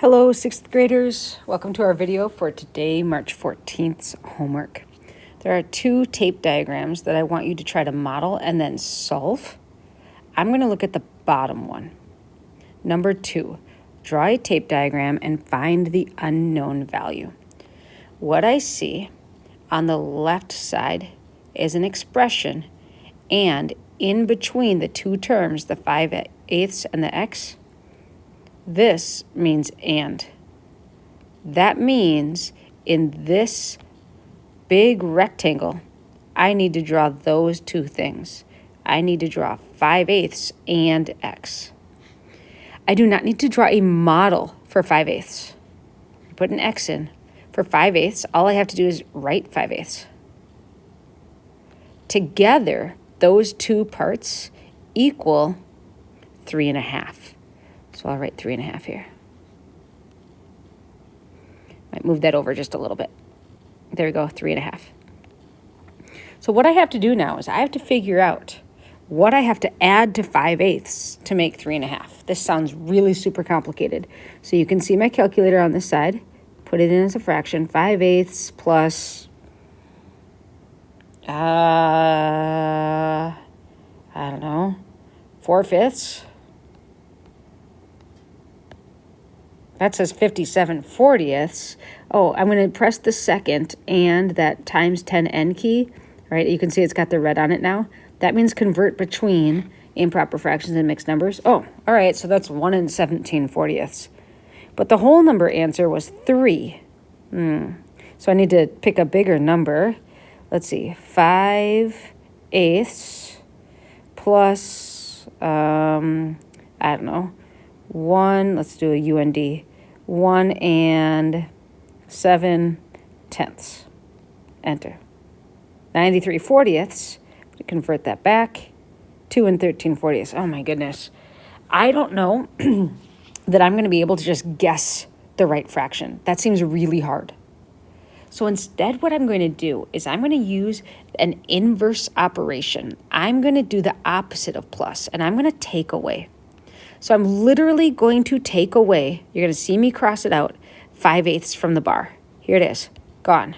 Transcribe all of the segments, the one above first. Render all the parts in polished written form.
Hello, 6th graders. Welcome to our video for today, March 14th's homework. There are two tape diagrams that I want you to try to model and then solve. I'm going to look at the bottom one. Number 2, draw a tape diagram and find the unknown value. What I see on the left side is an expression, and in between the two terms, the 5/8 and the x, this means and. That means in this big rectangle, I need to draw those two things. I need to draw 5/8 and x. I do not need to draw a model for 5/8. Put an x in. For 5/8, all I have to do is write 5/8. Together, those two parts equal 3.5. So I'll write 3.5 here. Might move that over just a little bit. There we go, 3.5. So what I have to do now is I have to figure out what I have to add to 5/8 to make 3.5. This sounds really super complicated. So you can see my calculator on this side. Put it in as a fraction. 5/8 plus, I don't know, 4/5. That says 57/40. Oh, I'm going to press the second and that times 10n key, right? You can see it's got the red on it now. That means convert between improper fractions and mixed numbers. Oh, all right, so that's 1 17/40. But the whole number answer was 3. So I need to pick a bigger number. Let's see, 5/8 plus, I don't know, 1, let's do a UND, 1 7/10. Enter. 93/40. Convert that back. 2 13/40. Oh my goodness. I don't know that I'm going to be able to just guess the right fraction. That seems really hard. So instead, what I'm going to do is I'm going to use an inverse operation. I'm going to do the opposite of plus, and I'm going to take away. So I'm literally going to take away, you're going to see me cross it out, 5/8 from the bar. Here it is, gone,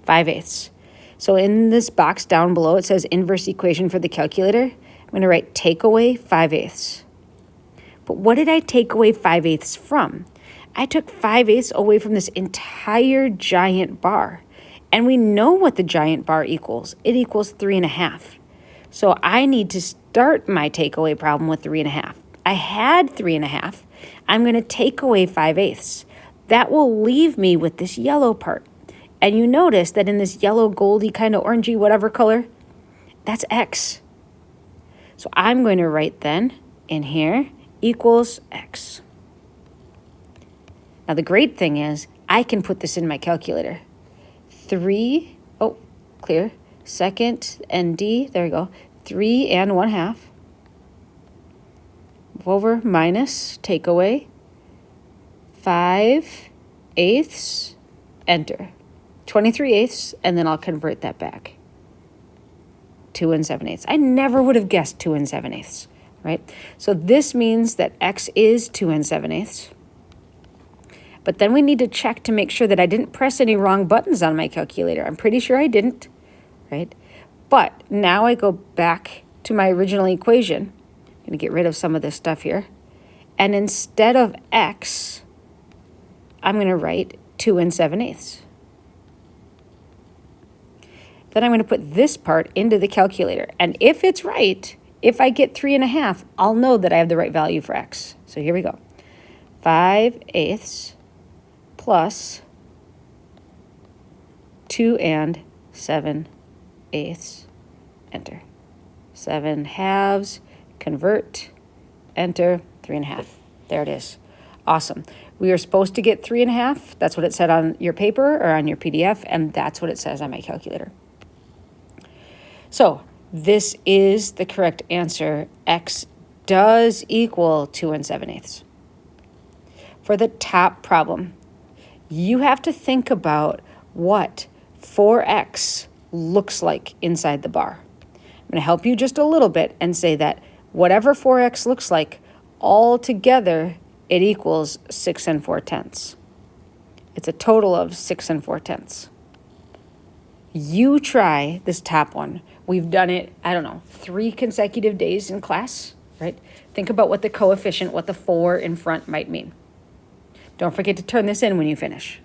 5/8. So in this box down below, it says inverse equation for the calculator. I'm going to write take away 5/8. But what did I take away 5/8 from? I took 5/8 away from this entire giant bar. And we know what the giant bar equals. It equals 3.5. So I need to start my takeaway problem with 3.5. I had 3.5. I'm going to take away 5/8. That will leave me with this yellow part. And you notice that in this yellow, goldy, kind of orangey, whatever color, that's x. So I'm going to write then in here equals x. Now the great thing is I can put this in my calculator. 3, oh, clear, second ND, there we go, 3 1/2. Over minus, take away, 5/8, enter. 23/8, and then I'll convert that back. 2 7/8. I never would have guessed 2 7/8, right? So this means that x is 2 7/8. But then we need to check to make sure that I didn't press any wrong buttons on my calculator. I'm pretty sure I didn't, right? But now I go back to my original equation. I'm going to get rid of some of this stuff here. And instead of x, I'm going to write 2 7/8. Then I'm going to put this part into the calculator. And if it's right, if I get 3.5, I'll know that I have the right value for x. So here we go. 5/8 plus 2 7/8. Enter. 7/2, convert, enter, 3.5. There it is. Awesome. We are supposed to get 3.5. That's what it said on your paper or on your PDF, and that's what it says on my calculator. So this is the correct answer. X does equal 2 7/8. For the top problem, you have to think about what 4x looks like inside the bar. I'm going to help you just a little bit and say that whatever 4x looks like all together it equals 6 4/10. It's a total of 6 4/10. You try this top one. We've done it, I don't know, 3 consecutive days in class, right? Think about what the coefficient, what the 4 in front might mean. Don't forget to turn this in when you finish.